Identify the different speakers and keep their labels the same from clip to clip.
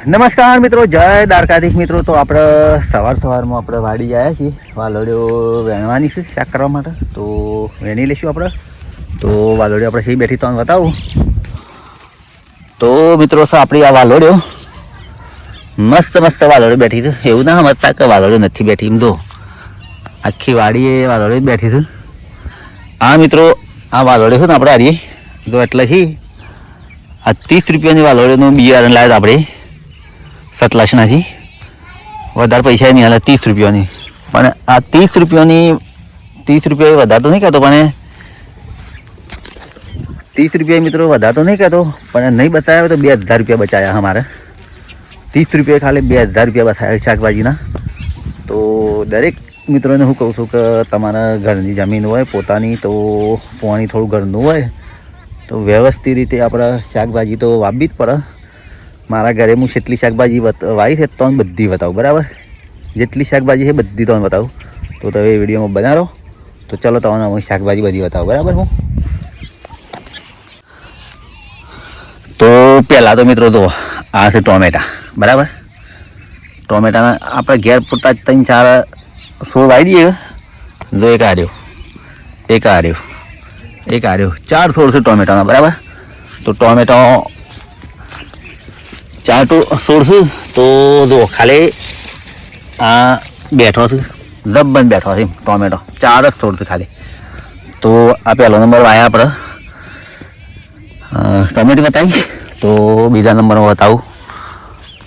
Speaker 1: નમસ્કાર મિત્રો, જય દ્વારકાધીશ મિત્રો. તો આપણે સવારમાં આપણે વાડી આવ્યા છીએ. વાલોડીઓ વેણવાની છે શાક કરવા માટે, તો વેણી લઈશું આપણે. તો વાલોડીઓ આપણે સહી બેઠી તો બતાવું. તો મિત્રો આપણી આ વાલોડીઓ મસ્ત વાલોડીઓ બેઠી છે. એવું ના સમજતા કે વાલોડીઓ નથી બેઠી. એમ તો આખી વાડી એ વાલોડીઓ બેઠી છે. આ મિત્રો આ વાલોડીઓ છે ને આપણે હારીએ તો એટલે છે આ 30 રૂપિયાની વાલોડીઓનું બિયારણ લાવ્યા આપણે સતલાસનાથી. વધારે પૈસા નહીં હાલે, 30 રૂપિયાની. પણ આ 30 રૂપિયા વધારે તો નહીં કહેતો, પણ 30 રૂપિયા મિત્રો વધારે તો નહીં કહેતો, પણ નહીં બચાવ્યા તો 2000 રૂપિયા બચાવ્યા અમારે. 30 રૂપિયા ખાલી 2000 રૂપિયા બચાવ્યા શાકભાજીના. તો દરેક મિત્રોને હું કહું છું કે તમારા ઘરની જમીન હોય પોતાની, તો પાણી થોડું ઘરનું હોય તો વ્યવસ્થિત રીતે આપણે શાકભાજી તો વાવવી જ પડે. મારા ઘરે હું જેટલી શાકભાજી વાવી છે તો બધી બતાવું, બરાબર? જેટલી શાકભાજી છે બધી તમને બતાવું. તો તમે વિડીયોમાં બનાવો. તો ચલો તમને હું શાકભાજી બધી બતાવું, બરાબર? હું તો પહેલાં તો મિત્રો તો આ છે ટોમેટા, બરાબર? ટોમેટાના આપણે ઘેર પૂરતા 3-4 છોડ વાવી દઈએ. જો એક આર્યો, એક આર્યો 4 છોડ છે ટોમેટાના, બરાબર? તો ટોમેટો 4 છોડ છે. તો જો ખાલી આ બેઠો છે, જબ્બન બેઠો છે ટોમેટો. 4 જ છોડ છે ખાલી. તો આ પહેલો નંબર વાયા આપણે ટોમેટો બતાવી. તો બીજા નંબરમાં બતાવું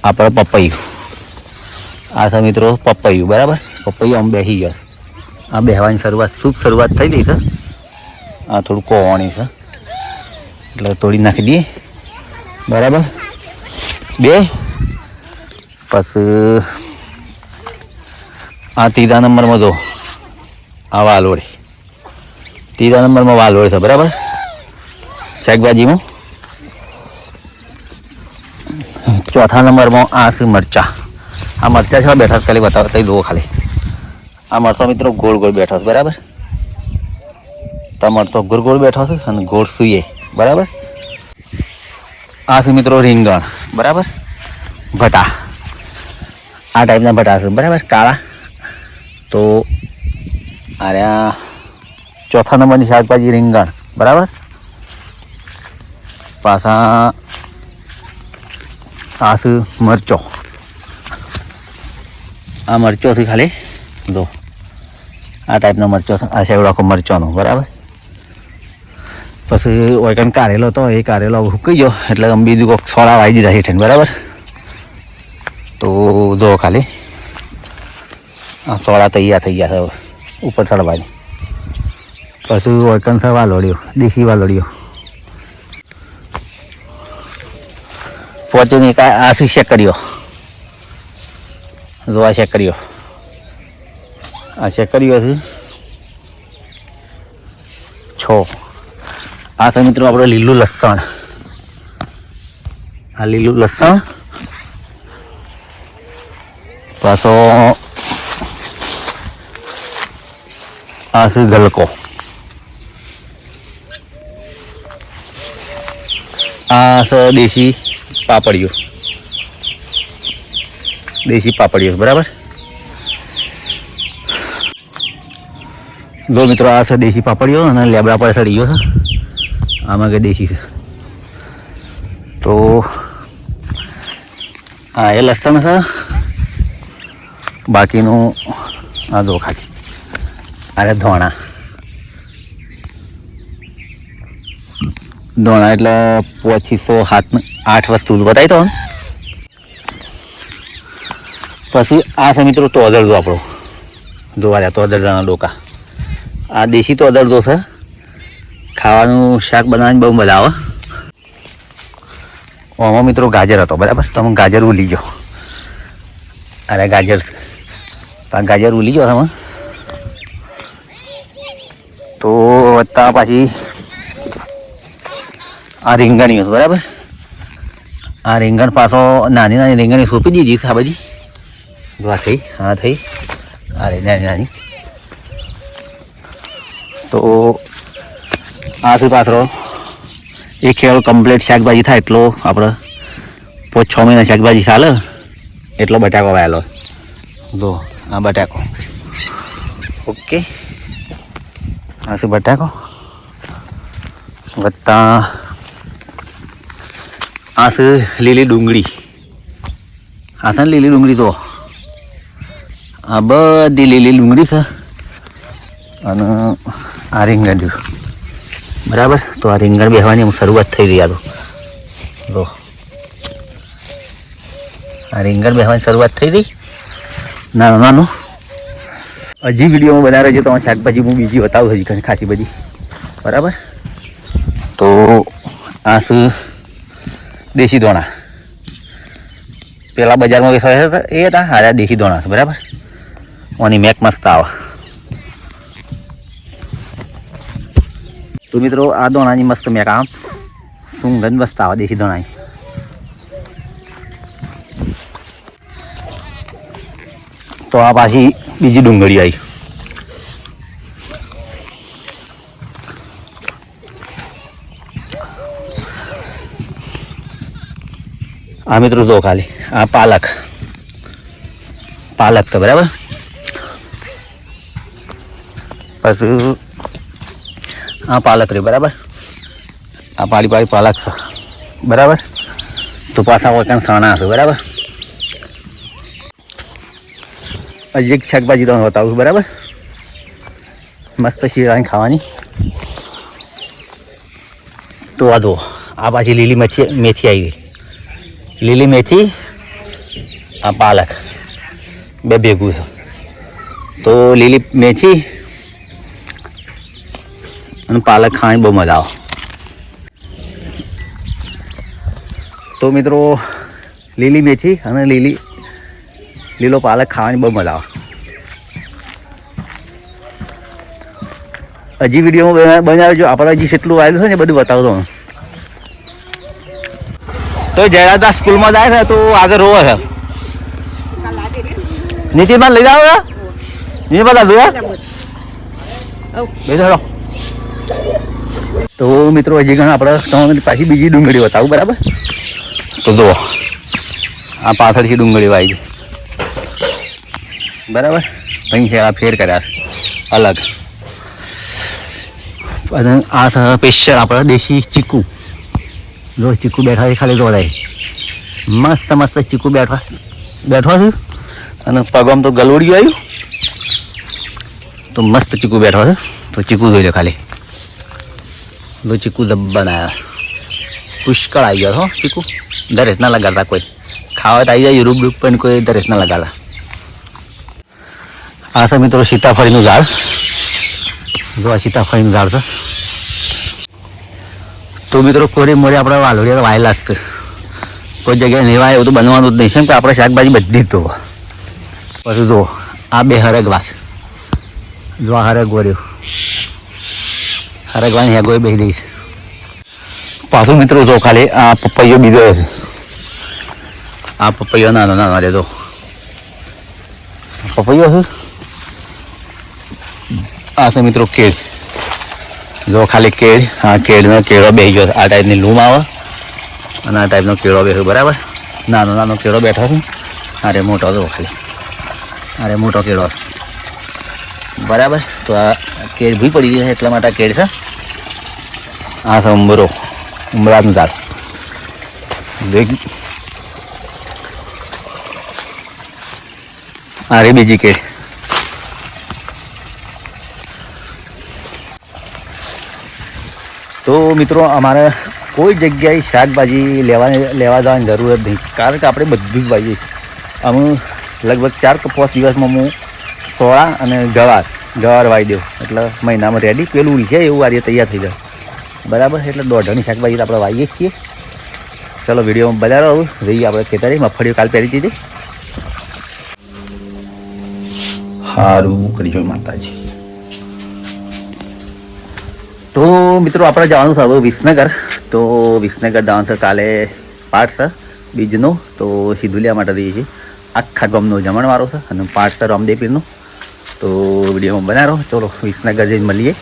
Speaker 1: આપણે પપૈયું. આ છે મિત્રો પપૈયું, બરાબર? પપૈયું આમ બેસી ગયો. આ બેહવાની શરૂઆત થઈ ગઈ છે. આ થોડું કોવણી છે એટલે તોડી નાખી દઈએ, બરાબર? 2 પછી આ ત્રીજા નંબરમાં જો આ વાલોડી. ત્રીજા નંબરમાં વાલોડી છે, બરાબર? શાકભાજીમાં. ચોથા નંબરમાં આ છે મરચાં. આ મરચાં છે બેઠા ખાલી બતાવો તો જુઓ ખાલી. આ મરચો મિત્રો ગોળ ગોળ બેઠો છે, બરાબર? તો મરચો ગોળ બેઠો છે અને ગોળ સૂઈએ, બરાબર? આ છે મિત્રો રીંગણ, બરાબર? ભટા, આ ટાઈપના ભટા છે, બરાબર? કાળા. તો આ ચોથા નંબરની શાકભાજી રીંગણ, બરાબર? પાછા આ છે મરચો. આ મરચો છે ખાલી જો આ ટાઈપનો મરચો છે. આ સાઈડ આખો મરચોનો, બરાબર? પછી ઓયકન કારેલો તો એ કારેલો હુકાઈ ગયો એટલે બીજું કોઈક સોળા વાવી દીધા હેઠે, બરાબર? તો જો ખાલી આ સોળા તૈયાર થઈ ગયા છે હવે ઉપર ચડવાની. પછી ઓયકન છે વાલોડીઓ, દેશી વાલોડીઓ. પહોંચીને આ છે શેકરીઓ. જો આ શેકરીઓ, આ શેકરીઓ છે 6. આ છે મિત્રો આપણે લીલું લસણ. આ લીલું લસણ. પાછો આ છે ગલકો. આ છે દેશી પાપડીઓ, બરાબર? જો મિત્રો આ છે દેશી પાપડીઓ અને લેબડા પર સડી ગયો છે. આમાં કે દેશી છે. તો આ એ લસણ છે. બાકીનું આ જો ખાલી અરે ધોણા એટલે 2508 વસ્તુ બતાવી તો. પછી આ છે મિત્રો તોદર. જો આપણો જોવા રહ્યા તોદરદાના ડોકા. આ દેશી તોદર જો છે. ખાવાનું શાક બનાવવાની બહુ મજા આવે. આમાં મિત્રો ગાજર હતો, બરાબર? તમે ગાજર ઉલી ગયો. અરે ગાજર ઉલી ગયો તમે. તો વત્તા પાછી આ રીંગણીઓ, બરાબર? આ રીંગણ પાછો નાની રીંગણી સોંપી દીધી છે. આ બધી જો થઈ, હા થઈ. અરે નાની. તો આ શું પાછળ એક ખેલ કમ્પ્લીટ શાકભાજી થાય એટલો આપણે 5-6 મહિના શાકભાજી ચાલે એટલો બટાકો વાયેલો. જો આ બટાકો. ઓકે, આ છે બટાકો વત્તા આ છે લીલી ડુંગળી. આ છે ને લીલી ડુંગળી. તો આ બધી લીલી ડુંગળી છે અને આ રીંગણ રહ્યું. બરાબર, તો આ રીંગણ બેસવાની શરૂઆત થઈ રહી. આ તો આ રીંગણ બેસવાની શરૂઆત થઈ રહી નાનું નાનું. હજી વિડીયોમાં બનાવી રહેજો. તમારે શાકભાજી હું બીજી બતાવું હજી ઘણી ખાસી બધી. બરાબર, તો આ શું દેશી દોણા પેલા બજારમાં વેચાયા હતા એ હતા હારા દેશી દોણા છે. બરાબર, ઓની મેક મસ્ત આવે. તો મિત્રો આ દોણાની મસ્ત મેક આમ સુગંધ મસ્ત આવે દેશી દોણાની. તો આ પાછી બીજી ડુંગળી આવી. આ મિત્રો જો ખાલી આ પાલક છે. બરાબર, પછી આ પાલક રે. બરાબર, આ પાડી પાલક છે. બરાબર, તો પાછા વળકાન સણા છે. બરાબર, હજી એક શાકભાજી તમને બતાવું. બરાબર, મસ્ત શીરાની ખાવાની. તો આ જો આ પાછી લીલી મેથી આવી ગઈ. લીલી મેથી, આ પાલક બે ભેગું છે. તો લીલી મેથી અને પાલક ખાવાની બહુ મજા આવે. તો મિત્રો લીલી મેથી અને લીલો પાલક ખાવાની બહુ મજા આવે. હજી વિડીયોમાં બનાવજો. આપણે હજી કેટલું આવેલું છે ને બધું બતાવતો. તો જયરાજદા સ્કૂલમાં જાય છે તો આગળ રોવે છે. નીતિમાં લઈ જાઓ. નીતિ બધા જોયા બેસો. તો મિત્રો હજી ઘણા આપણે તમને પાછી બીજી ડુંગળી બતાવું. બરાબર, તો જુઓ આ પાછળથી ડુંગળી વાવી. બરાબર, અહીં આ ફેર કર્યા અલગ. અને આ સ્પેશિયલ આપણે દેશી ચીકુ. જો ચીકુ બેઠા છે ખાલી દોડાય. મસ્ત ચીકુ બેઠો છે. અને પગમાં તો ગલોડિયું આવ્યું. તો મસ્ત ચીકુ બેઠો છે. તો ચીકુ જોઈ લો ખાલી. જો ચીકુ દબ્બન આવ્યા. પુષ્કળ આવી ગયો હો ચીકુ. દરેક ના લગાડતા કોઈ. ખાવા તો આવી જાય રૂપ પણ કોઈ દરેક ના લગાડતા. આ છે મિત્રો સીતાફળીનું ઝાડ. જો આ સીતાફળીનું ઝાડ છે. તો મિત્રો કોરી મોરે આપણે વાલોડિયા વાયેલા જ છે. કોઈ જગ્યાએ લેવાય એવું તો બનવાનું જ નહીં. કેમ કે આપણે શાકભાજી બધી જ તો. પછી જો આ બે હરગવા છે. જો આ હરગવો રહ્યો. હરગવાની હેગોય બેસી દઈ છે. પાછું મિત્રો જો ખાલી આ પપૈયો બીજો છે. આ પપૈયો નાનો રહેતો પપૈયો છે. આ છે મિત્રો કેળ. જો ખાલી કેળ. આ કેળનો કેળો બેસી ગયો. આ ટાઈપની લૂમ આવે અને આ ટાઈપનો કેળો બેસ્યો. બરાબર, નાનો કેળો બેઠો છે. અરે મોટો જો ખાલી. અરે મોટો કેળો. બરાબર, તો આ કેળ ભી પડી ગઈ છે એટલા માટે આ કેળ છે. આ છે ઉંબરાનું ઝાડ. આ રે બીજી કેળ. તો મિત્રો અમારે કોઈ જગ્યાએ શાકભાજી લેવા જવાની જરૂર જ નહીં. કારણ કે આપણે બધું જ વાવીએ છીએ. અમે લગભગ 4-5 દિવસમાં હું સોળા અને ગવાર વાવી દઉં. એટલે મહિનામાં રેડી પેલું છે એવું આ તૈયાર થઈ જાય. બરાબર, એટલે દોઢની શાકભાજી તો આપણે વાવીએ છીએ. ચલો વિડીયોમાં બધા રહું જઈએ આપણે ખેતરે. મગફળીઓ કાલ પહેરી દીધી. સારું કરી માતાજી. તો મિત્રો આપણે જવાનું છે હવે વિસનગર. તો વિસનગર જવાનું છે કાલે પાઠ છે બીજનો. તો સીધું લેવા માટે જઈએ છીએ. આખા ગામનો જમણવારો છે અને પાઠ છે રામદેવપીરનો. તો વિડીયોમાં બનાવો. ચલો વિસનગર જઈને મળીએ.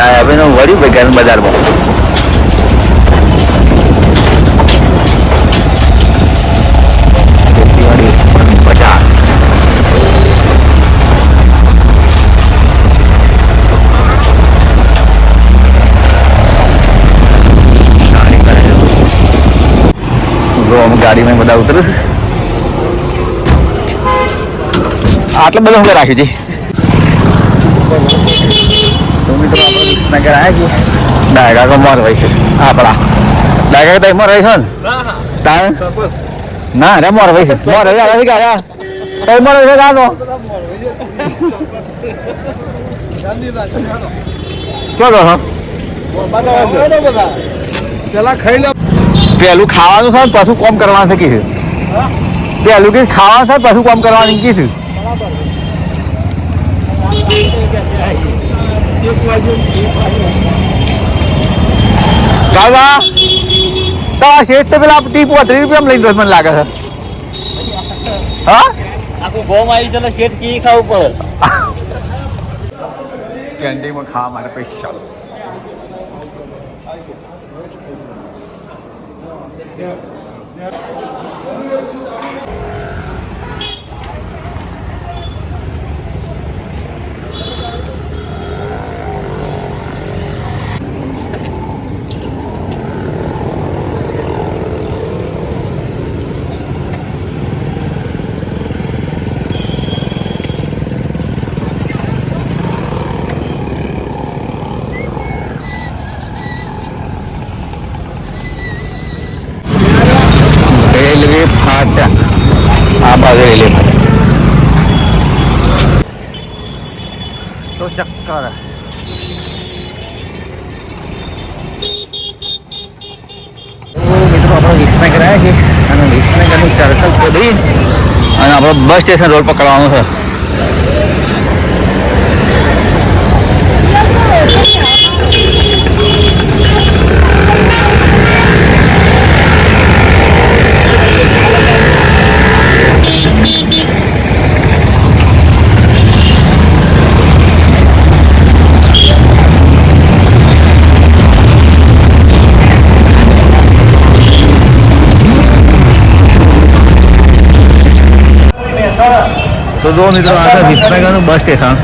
Speaker 1: ચાય હવે વળી ભાઈ ગરમ બજારમાં ગાડી માં બધા ઉતરે છે આટલે બધું અમે રાખી છે તો મિત્રો આપણે વિસનગર આવ્યા છીએ ડાયગા કો મોર ભાઈ છે આપણા ડાયગા તો મોર ભાઈ છે ને ના રે મોર ભાઈ છે મોર ભાઈ આવે કે આયા તો મોર ભાઈ ગાતો શું કહો
Speaker 2: પેલા ખાઈ લે
Speaker 1: પેલું ખાવાનું છે પાછું કોમ કરવાનું છે કીધું પેલું કે ખાવાનું છે પાછું કોમ કરવાનું કીધું કાકા તો આ શેઠ તો પેલા 30-35 રૂપિયા લઈને મને લાગે છે હા
Speaker 2: આખું ગોમ આવી ચાલે શેઠ કી ખાવું પડે
Speaker 1: કેન્ટીનમાં ખાવા માટે પૈસા રેલવે ફાટા આ બાજુ રેલવે ફાટા તો ચક્કર મિત્રો આપણે વિસનગર આવ્યા છીએ અને વિસનગરનું સર્કલ ખોદી અને આપણે બસ સ્ટેશન રોડ પકડવાનું છે તો જો મિત્રો આ વિસનગરનું બસ સ્ટેશન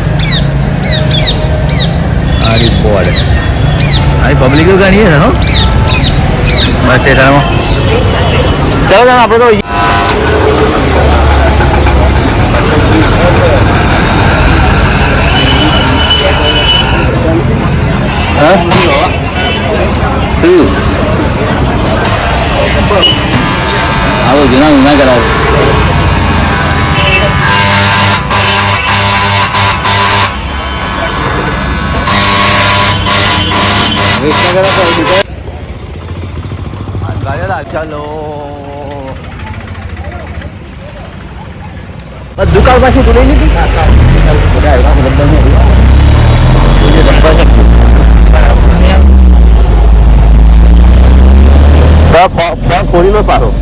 Speaker 1: આ બોર્ડ આ પબ્લિક ગાડી છે હો બસ સ્ટેશનમાં ચાલો જાણ આપણે તો શું આવો જૂના જૂના કરાવે ચાલો દુકાન પાછી તું લઈ લીધી ખોલી નો પારો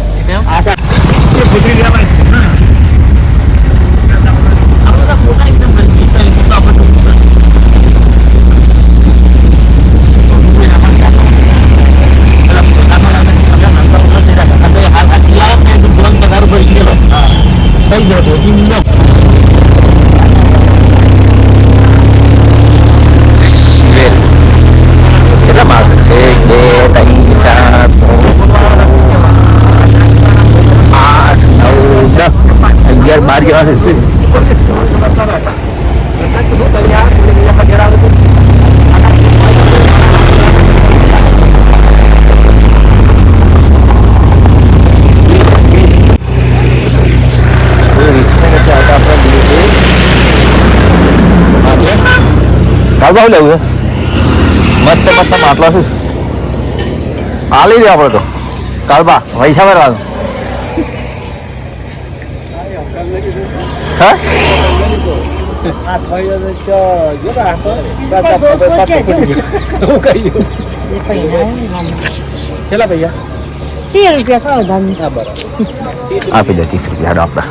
Speaker 1: બાર જેવા છે કાલબા લેવું છે મસ્ત મસ્ત માટલો છે આ લઈ રહ્યો આપણે તો કાલબા પૈસા ભરવાનું હા કેટલા પૈસા
Speaker 3: 30 રૂપિયા
Speaker 1: આપી દે 30 રૂપિયા આપડા